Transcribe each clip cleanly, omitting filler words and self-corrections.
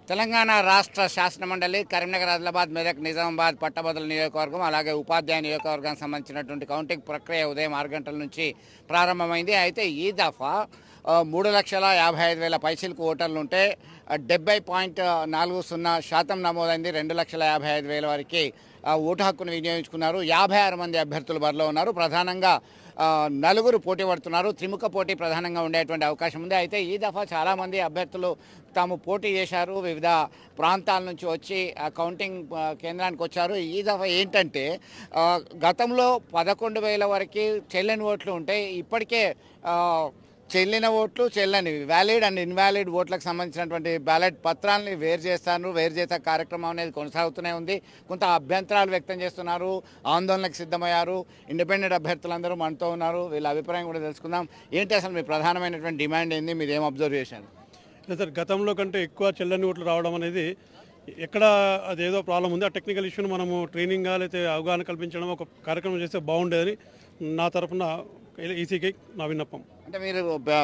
తెలంగాణ రాష్ట్ర శాసనమండలి కరీంనగర్, ఆదిలాబాద్, మెదక్, నిజామాబాద్ పట్టభద్రుల నియోజకవర్గం అలాగే ఉపాధ్యాయ నియోజకవర్గానికి సంబంధించినటువంటి కౌంటింగ్ ప్రక్రియ ఉదయం 6 గంటల నుంచి ప్రారంభమైంది. అయితే ఈ దఫా 3,55,000 పైసలకు ఓటర్లు ఉంటే 70.40% నమోదైంది. 2,55,000 వరకు ఓటు హక్కును వినియోగించుకున్నారు. 56 మంది అభ్యర్థులు బరిలో ఉన్నారు. ప్రధానంగా నలుగురు పోటీ పడుతున్నారు. త్రిముఖ పోటీ ప్రధానంగా ఉండేటువంటి అవకాశం ఉంది. అయితే ఈ దఫా చాలామంది అభ్యర్థులు తాము పోటీ చేశారు. వివిధ ప్రాంతాల నుంచి వచ్చి కౌంటింగ్ కేంద్రానికి వచ్చారు. ఈ దఫా ఏంటంటే గతంలో 11,000 వరకు చెల్లని ఓట్లు ఉంటాయి. ఇప్పటికే చెల్లిన ఓట్లు, చెల్లనివి, వ్యాలిడ్ అండ్ ఇన్వాలిడ్ ఓట్లకు సంబంధించినటువంటి బ్యాలెట్ పత్రాలని వేరు చేసే కార్యక్రమం అనేది కొనసాగుతూనే ఉంది. కొంత అభ్యంతరాలు వ్యక్తం చేస్తున్నారు, ఆందోళనకు సిద్ధమయ్యారు. ఇండిపెండెంట్ అభ్యర్థులందరూ మనతో ఉన్నారు. వీళ్ళ అభిప్రాయం కూడా తెలుసుకుందాం. ఏంటి అసలు మీ ప్రధానమైనటువంటి డిమాండ్ ఏంది? మీరు ఏం అబ్జర్వ్ చేశారు? సార్, గతంలో కంటే ఎక్కువ చెల్లని ఓట్లు రావడం అనేది ఎక్కడ అదేదో ప్రాబ్లం ఉంది. ఆ టెక్నికల్ ఇష్యూని మనము ట్రైనింగ్గా లేకపోతే అవగాహన కల్పించడం ఒక కార్యక్రమం చేస్తే బాగుండేదని నా తరఫున ఈసీకి నా విన్నపం. అంటే మీరు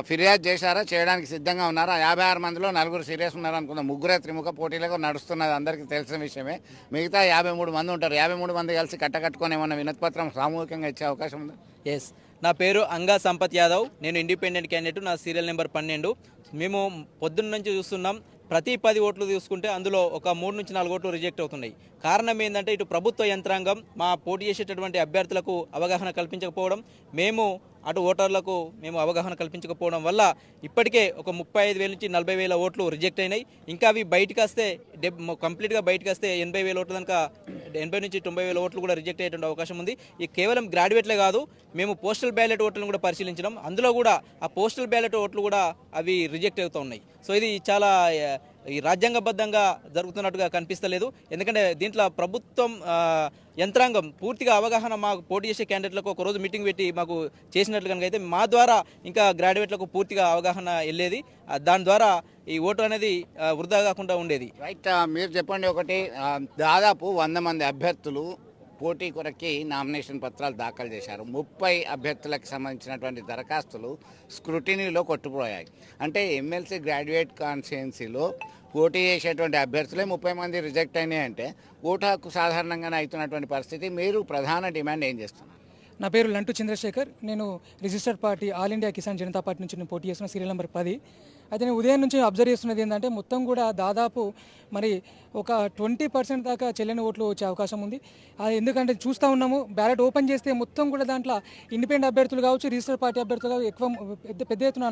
ఫిర్యాదు చేశారా? చేయడానికి సిద్ధంగా ఉన్నారా? 56 మందిలో నలుగురు సీరియస్ ఉన్నారు అనుకుందాం. ముగ్గురే త్రిముఖ పోటీలకు నడుస్తున్నది అందరికీ తెలిసిన విషయమే. మిగతా 53 మంది ఉంటారు. 53 మంది కలిసి కట్టకట్టుకొని ఏమన్నా వినతిపత్రం సామూహికంగా ఇచ్చే అవకాశం ఉందా? ఎస్, నా పేరు అంగా సంపత్ యాదవ్. నేను ఇండిపెండెంట్ క్యాండిడేట్. నా సీరియల్ నెంబర్ 12. మేము పొద్దున్న నుంచి చూస్తున్నాం. ప్రతి 10 ఓట్లు తీసుకుంటే అందులో ఒక 3 నుంచి 4 ఓట్లు రిజెక్ట్ అవుతున్నాయి. కారణం ఏంటంటే ఇటు ప్రభుత్వ యంత్రాంగం మా పోటీ చేసేటటువంటి అభ్యర్థులకు అవగాహన కల్పించకపోవడం, మేము అటు ఓటర్లకు మేము అవగాహన కల్పించకపోవడం వల్ల ఇప్పటికే ఒక 35,000 నుంచి 40,000 ఓట్లు రిజెక్ట్ అయినాయి. ఇంకా అవి బయటకు వస్తే కంప్లీట్గా బయటకు వస్తే 80,000 ఓట్ల దాకా 80 నుంచి 90,000 ఓట్లు కూడా రిజెక్ట్ అయ్యేటువంటి అవకాశం ఉంది. ఈ కేవలం గ్రాడ్యుయేట్లే కాదు, మేము పోస్టల్ బ్యాలెట్ ఓట్లను కూడా పరిశీలించడం, అందులో కూడా ఆ పోస్టల్ బ్యాలెట్ ఓట్లు కూడా అవి రిజెక్ట్ అవుతూ ఉన్నాయి. సో ఇది చాలా ఈ రాజ్యాంగబద్ధంగా జరుగుతున్నట్టుగా కనిపిస్తలేదు. ఎందుకంటే దీంట్లో ప్రభుత్వం యంత్రాంగం పూర్తిగా అవగాహన మాకు పోటీ చేసే క్యాండిడేట్లకు ఒకరోజు మీటింగ్ పెట్టి మాకు చేసినట్లు కనుక అయితే మా ద్వారా ఇంకా గ్రాడ్యుయేట్లకు పూర్తిగా అవగాహన వెళ్ళేది. దాని ద్వారా ఈ ఓటు అనేది వృధా కాకుండా ఉండేది. రైట్, మీరు చెప్పండి. ఒకటి, దాదాపు 100 మంది అభ్యర్థులు పోటీ కొరకి నామినేషన్ పత్రాలు దాఖలు చేశారు. 30 అభ్యర్థులకు సంబంధించినటువంటి దరఖాస్తులు స్క్రూటినీలో కొట్టుకుపోయాయి. అంటే ఎమ్మెల్సీ గ్రాడ్యుయేట్ కాన్స్టిట్యుయెన్సీలో పోటీ చేసేటువంటి అభ్యర్థులే 30 మంది రిజెక్ట్ అయినాయి. అంటే ఓటు హక్కు సాధారణంగానే అవుతున్నటువంటి పరిస్థితి. మీరు ప్రధాన డిమాండ్ ఏం చేస్తున్నారు? నా పేరు లంటు చంద్రశేఖర్. నేను registered party all India Kisan Janata party నుంచి నేను పోటీ చేస్తున్న, సీరియల్ నెంబర్ 10. అయితే నేను ఉదయం నుంచి అబ్జర్వ్ చేస్తున్నది ఏంటంటే మొత్తం కూడా దాదాపు మరి ఒక 20% దాకా చెల్లని ఓట్లు వచ్చే అవకాశం ఉంది. ఎందుకంటే చూస్తూ ఉన్నాము, బ్యాలెట్ ఓపెన్ చేస్తే మొత్తం కూడా దాంట్లో ఇండిపెండెంట్ అభ్యర్థులు కావచ్చు, రిజిస్టర్డ్ పార్టీ అభ్యర్థులు కావచ్చు, ఎక్కువ పెద్ద ఎత్తున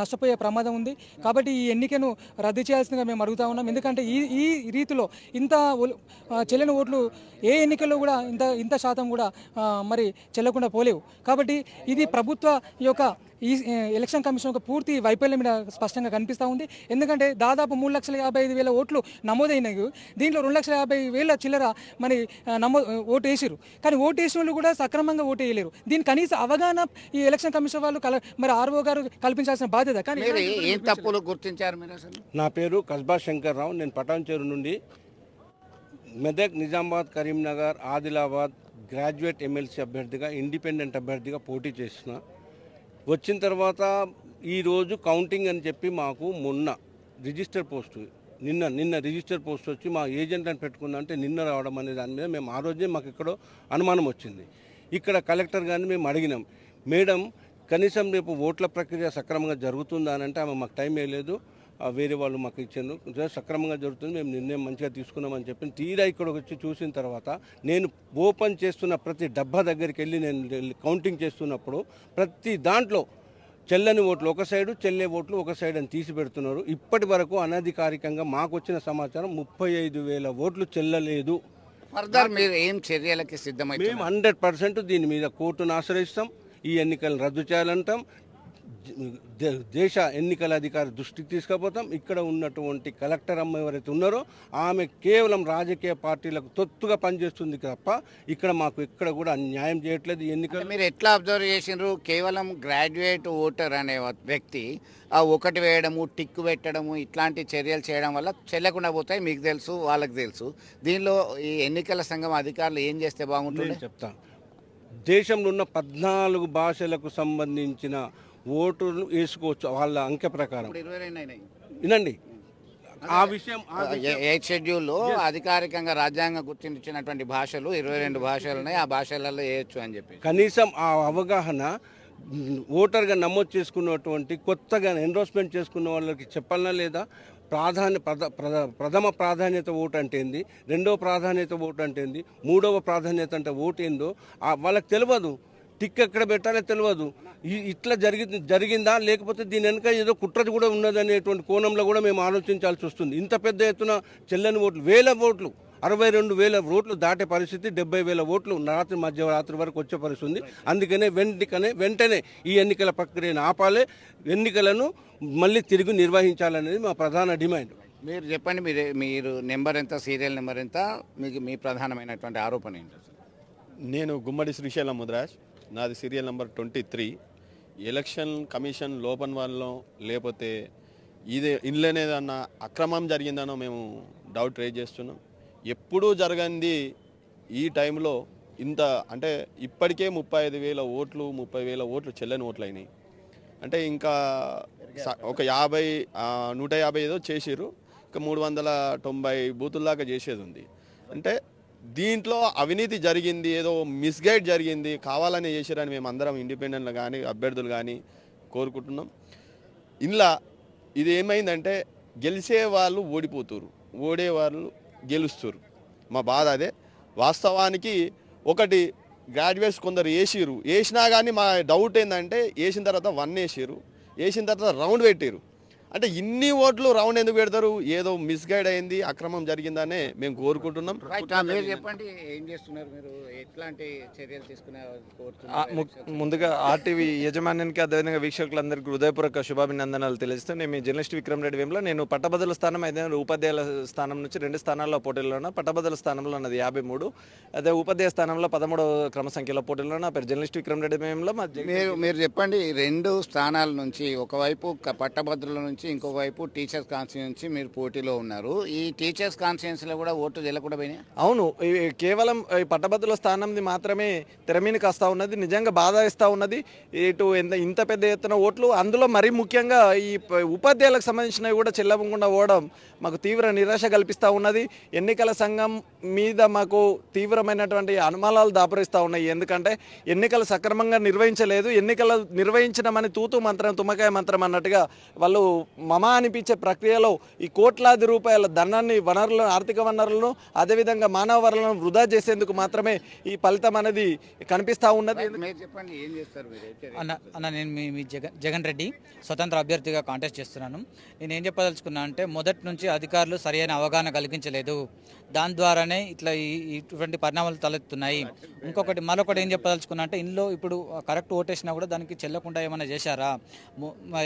నష్టపోయే ప్రమాదం ఉంది. కాబట్టి ఈ ఎన్నికను రద్దు చేయాల్సిందిగా మేము అడుగుతా ఉన్నాం. ఎందుకంటే ఈ రీతిలో ఇంత చెల్లని ఓట్లు ఏ ఎన్నికల్లో కూడా ఇంత శాతం కూడా మరి చెల్లకుండా పోలేవు. కాబట్టి ఇది ప్రభుత్వ యొక్క ఈ ఎలక్షన్ కమిషన్ ఒక పూర్తి వైఫల్యం మీద స్పష్టంగా కనిపిస్తూ ఉంది. ఎందుకంటే దాదాపు 3,55,000 ఓట్లు నమోదైనవి. దీంట్లో 2,50,000 చిల్లర మరి ఓటు వేసారు. కానీ ఓటు వేసిన వాళ్ళు కూడా సక్రమంగా ఓటు వేయలేరు. దీని కనీస అవగాహన ఈ ఎలక్షన్ కమిషన్ వాళ్ళు మరి ఆర్ఓ గారు కల్పించాల్సిన బాధ్యత. కానీ ఏం తప్పులు గుర్తించారు మీరు అసలు? నా పేరు కస్బా శంకర్రావు. నేను పటాన్చేరు నుండి మెదక్, నిజామాబాద్, కరీంనగర్, ఆదిలాబాద్ గ్రాడ్యుయేట్ ఎమ్మెల్సీ అభ్యర్థిగా, ఇండిపెండెంట్ అభ్యర్థిగా పోటీ చేసిన. వచ్చిన తర్వాత ఈరోజు కౌంటింగ్ అని చెప్పి మాకు మొన్న రిజిస్టర్ పోస్టు నిన్న రిజిస్టర్ పోస్ట్ వచ్చి మా ఏజెంట్ అని పెట్టుకుందంటే నిన్న రావడం అనే దాని మీద మేము ఆ రోజే మాకు ఎక్కడో అనుమానం వచ్చింది. ఇక్కడ కలెక్టర్ గారిని మేము అడిగినాం, మేడం కనీసం రేపు ఓట్ల ప్రక్రియ సక్రమంగా జరుగుతుందా అని అంటే ఆమె మాకు టైం వేయలేదు, వేరే వాళ్ళు మాకు ఇచ్చారు, సక్రమంగా జరుగుతుంది, మేము నిర్ణయం మంచిగా తీసుకున్నామని చెప్పి తీరా ఇక్కడికి వచ్చి చూసిన తర్వాత నేను ఓపెన్ చేస్తున్న ప్రతి డబ్బా దగ్గరికి వెళ్ళి నేను కౌంటింగ్ చేస్తున్నప్పుడు ప్రతి దాంట్లో చెల్లని ఓట్లు ఒక సైడు, చెల్లే ఓట్లు ఒక సైడ్ అని తీసి పెడుతున్నారు. ఇప్పటి వరకు అనధికారికంగా మాకు వచ్చిన సమాచారం 35,000 ఓట్లు చెల్లలేదు. ఫర్దర్ మీరు ఏం చర్యలకి సిద్ధమై? మేము 100% దీని మీద కోర్టును ఆశ్రయిస్తాం. ఈ ఎన్నికలను రద్దు చేయాలంటాం. దేశ ఎన్నికల అధికారి దృష్టికి తీసుకుపోతాం. ఇక్కడ ఉన్నటువంటి కలెక్టర్ అమ్మ ఎవరైతే ఉన్నారో ఆమె కేవలం రాజకీయ పార్టీలకు తొత్తుగా పనిచేస్తుంది తప్ప ఇక్కడ మాకు ఇక్కడ కూడా న్యాయం చేయట్లేదు. ఎన్నికలు మీరు ఎట్లా అబ్జర్వ్ చేసినారు? కేవలం గ్రాడ్యుయేట్ ఓటర్ అనే వ్యక్తి ఒకటి వేయడము, టిక్కు పెట్టడము, ఇట్లాంటి చర్యలు చేయడం వల్ల చెల్లకుండా పోతాయి. మీకు తెలుసు, వాళ్ళకి తెలుసు. దీనిలో ఈ ఎన్నికల సంఘం అధికారులు ఏం చేస్తే బాగుంటుంది చెప్తాను. దేశంలో ఉన్న 14 భాషలకు సంబంధించిన ఓటును వేసుకోవచ్చు వాళ్ళ అంకె ప్రకారం. వినండి, ఆ విషయం ఎయిత్ షెడ్యూల్లో అధికారికంగా రాజ్యాంగం గుర్తించినటువంటి భాషలు 22 భాషలు ఉన్నాయి, ఆ భాషలలో వేయొచ్చు అని చెప్పి. కనీసం ఆ అవగాహన ఓటర్గా నమోదు చేసుకున్నటువంటి కొత్తగా ఎన్రోల్మెంట్ చేసుకున్న వాళ్ళకి చెప్పాలనా లేదా? ప్రథమ ప్రాధాన్యత ఓటు అంటే ఏంది, రెండవ ప్రాధాన్యత ఓటు అంటే ఏంది, మూడవ ప్రాధాన్యత అంటే ఓటు ఏందో వాళ్ళకి తెలియదు. టిక్ ఎక్కడ పెట్టాలో తెలియదు. ఇట్లా జరిగిందా లేకపోతే దీని వెనుక ఏదో కుట్ర కూడా ఉన్నదనేటువంటి కోణంలో కూడా మేము ఆలోచించాల్సి వస్తుంది. ఇంత పెద్ద ఎత్తున చెల్లని ఓట్లు, వేల ఓట్లు, 62,000 ఓట్లు దాటే పరిస్థితి, 70,000 ఓట్లు మధ్యరాత్రి వరకు వచ్చే పరిస్థితి ఉంది. అందుకనే వెంటనే ఈ ఎన్నికల ప్రక్రియను ఆపాలి, ఎన్నికలను మళ్ళీ తిరిగి నిర్వహించాలనేది మా ప్రధాన డిమాండ్. మీరు చెప్పండి, మీరు నెంబర్ ఎంత, సీరియల్ నెంబర్ ఎంత, మీకు మీ ప్రధానమైనటువంటి ఆరోపణ ఏంటి? నేను గుమ్మడి శ్రీశైలం ముద్రాజ్, నాది సీరియల్ నెంబర్ 23. ఎలక్షన్ కమిషన్ లోపల వల్ల లేకపోతే ఇందులోనేదన్నా అక్రమం జరిగిందనో మేము డౌట్ రేజ్ చేస్తున్నాం. ఎప్పుడూ జరగంది ఈ టైంలో ఇంత అంటే ఇప్పటికే 35,000 ఓట్లు 30,000 ఓట్లు చెల్లని ఓట్లు అయినాయి. అంటే ఇంకా ఒక 150 ఏదో చేసిర్రు, ఇంకా 390 బూతుల దాకా చేసేది ఉంది. అంటే దీంట్లో అవినీతి జరిగింది, ఏదో మిస్గైడ్ జరిగింది, కావాలని చేశారని మేము అందరం ఇండిపెండెంట్లు కానీ అభ్యర్థులు కానీ కోరుకుంటున్నాం. ఇలా ఇది ఏమైందంటే గెలిచే వాళ్ళు ఓడిపోతున్నారు, ఓడేవాళ్ళు గెలుస్తారు. మా బాధ అదే. వాస్తవానికి ఒకటి గ్రాడ్యుయేట్స్ కొందరు వేసినా కానీ మా డౌట్ ఏంటంటే వేసిన తర్వాత 1 వేసిన తర్వాత రౌండ్ పెట్టారు. అంటే ఇన్ని ఓట్లు రౌండ్ ఎందుకు పెడతారు? ఏదో మిస్గైడ్ అయింది, అక్రమం జరిగిందనే మేము కోరుకుంటున్నాం. మీరు చెప్పండి, ఏం చేస్తున్నారు మీరు, ఎట్లాంటి చర్యలు తీసుకునే ముందుగా ఆర్టీవీ యజమాన్యానికి అదేవిధంగా వీక్షకులందరికీ హృదయపూర్వక శుభాభినందనలు తెలియజేస్తూ నేను మీ జర్నలిస్ట్ విక్రమ్ రెడ్డి వేముల. నేను పట్టభద్రుల స్థానం అయితే ఉపాధ్యాయుల స్థానం నుంచి 2 స్థానాల్లో పోటీలో ఉన్నా. పట్టభద్రుల స్థానంలో ఉన్నది 53, అదే ఉపాధ్యాయ స్థానంలో 13వ క్రమ సంఖ్యలో పోటీలో ఉన్న పేరు జర్నలిస్ట్ విక్రమ్ రెడ్డి వేముల. మీరు చెప్పండి, 2 స్థానాల నుంచి ఒకవైపు పట్టభద్రుల నుంచి ఇంకొక వైపు టీచర్స్ కాన్స్టిట్యూన్సీ నుంచి మీరు పోటీలో ఉన్నారు. ఈ టీచర్స్ కాన్స్టిట్యూన్సీలో కూడా ఓట్లు చెల్లకుండా పోయినాయి. అవును, కేవలం ఈ పట్టభద్రుల స్థానంది మాత్రమే తెరమీనికి వస్తూ ఉన్నది. నిజంగా బాధ ఇస్తూ ఉన్నది. ఇటు ఇంత పెద్ద ఎత్తున ఓట్లు, అందులో మరీ ముఖ్యంగా ఈ ఉపాధ్యాయులకు సంబంధించినవి కూడా చెల్లకుండా పోవడం మాకు తీవ్ర నిరాశ కల్పిస్తూ ఉన్నది. ఎన్నికల సంఘం మీద మాకు తీవ్రమైనటువంటి అనుమానాలు దాపురిస్తూ ఉన్నాయి. ఎందుకంటే ఎన్నికలు సక్రమంగా నిర్వహించలేదు, ఎన్నికలు నిర్వహించడమని తూతు మంత్రం తుమ్మకాయ మంత్రం అన్నట్టుగా వాళ్ళు మమా అనిపించే ప్రక్రియలో ఈ కోట్లాది రూపాయల ధనాన్ని, వనరులను, ఆర్థిక వనరులను, అదేవిధంగా మానవ వనరులను వృధా చేసేందుకు మాత్రమే ఈ ఫలితం అనేది కనిపిస్తూ ఉన్నది. చెప్పండి, ఏం చేస్తారు అన్న? నేను మీ జగన్ రెడ్డి స్వతంత్ర అభ్యర్థిగా కాంటెస్ట్ చేస్తున్నాను. నేను ఏం చెప్పదలుచుకున్నా అంటే, మొదటి నుంచి అధికారులు సరైన అవగాహన కలిగించలేదు, దాని ద్వారానే ఇట్లా ఇటువంటి పరిణామాలు తలెత్తున్నాయి. మరొకటి ఏం చెప్పదలుచుకున్నా అంటే, ఇందులో ఇప్పుడు కరెక్ట్ ఓటేసినా కూడా దానికి చెల్లకుండా ఏమైనా చేశారా?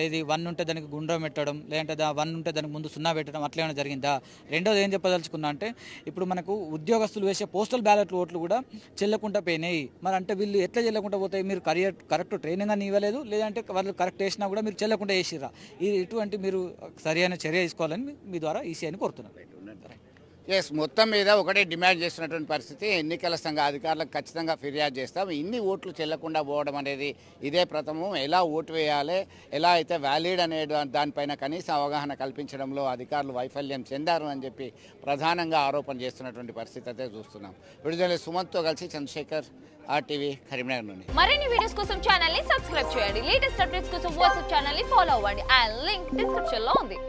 ఇది 1 ఉంటే దానికి గుండ్రం పెట్టడం, లేదంటే 1 ఉంటే దానికి ముందు 0 పెట్టడం, అట్లా ఏమైనా జరిగిందా? రెండోది ఏం చెప్పదలుచుకున్నా అంటే, ఇప్పుడు మనకు ఉద్యోగస్తులు వేసే పోస్టల్ బ్యాలెట్ ఓట్లు కూడా చెల్లకుండా పోయినాయి. మరి అంటే వీళ్ళు ఎట్లా చెల్లకుండా పోతాయి? మీరు కరెక్ట్ ట్రైనింగ్ అని ఇవ్వలేదు, లేదంటే వాళ్ళు కరెక్ట్ వేసినా కూడా మీరు చెల్లకుండా వేసిరా? ఇటువంటి మీరు సరైన చర్య తీసుకోవాలని మీ ద్వారా ఈసీఐని కోరుతున్నాను. మొత్తం మీద ఒకటే డిమాండ్ చేస్తున్నటువంటి పరిస్థితి. ఎన్నికల సంఘ అధికారులకు ఖచ్చితంగా ఫిర్యాదు చేస్తాం. ఇన్ని ఓట్లు చెల్లకుండా పోవడం అనేది ఇదే ప్రథమం. ఎలా ఓటు వేయాలి, ఎలా అయితే వ్యాలిడ్ అనే దానిపైన కనీస అవగాహన కల్పించడంలో అధికారులు వైఫల్యం చెందారు అని చెప్పి ప్రధానంగా ఆరోపణ చేస్తున్నటువంటి పరిస్థితి అయితే చూస్తున్నాం. విడుదల సుమంత్తో కలిసి చంద్రశేఖర్, RTV, కరీంనగర్ నుండి. మరిన్ని వీడియోస్ కోసం ఛానల్ ని సబ్స్క్రైబ్ చేయండి. లేటెస్ట్ అప్డేట్స్ కోసం వాట్సాప్ ఛానల్ ని ఫాలో అవ్వండి. ఆ లింక్ డిస్క్రిప్షన్ లో ఉంది.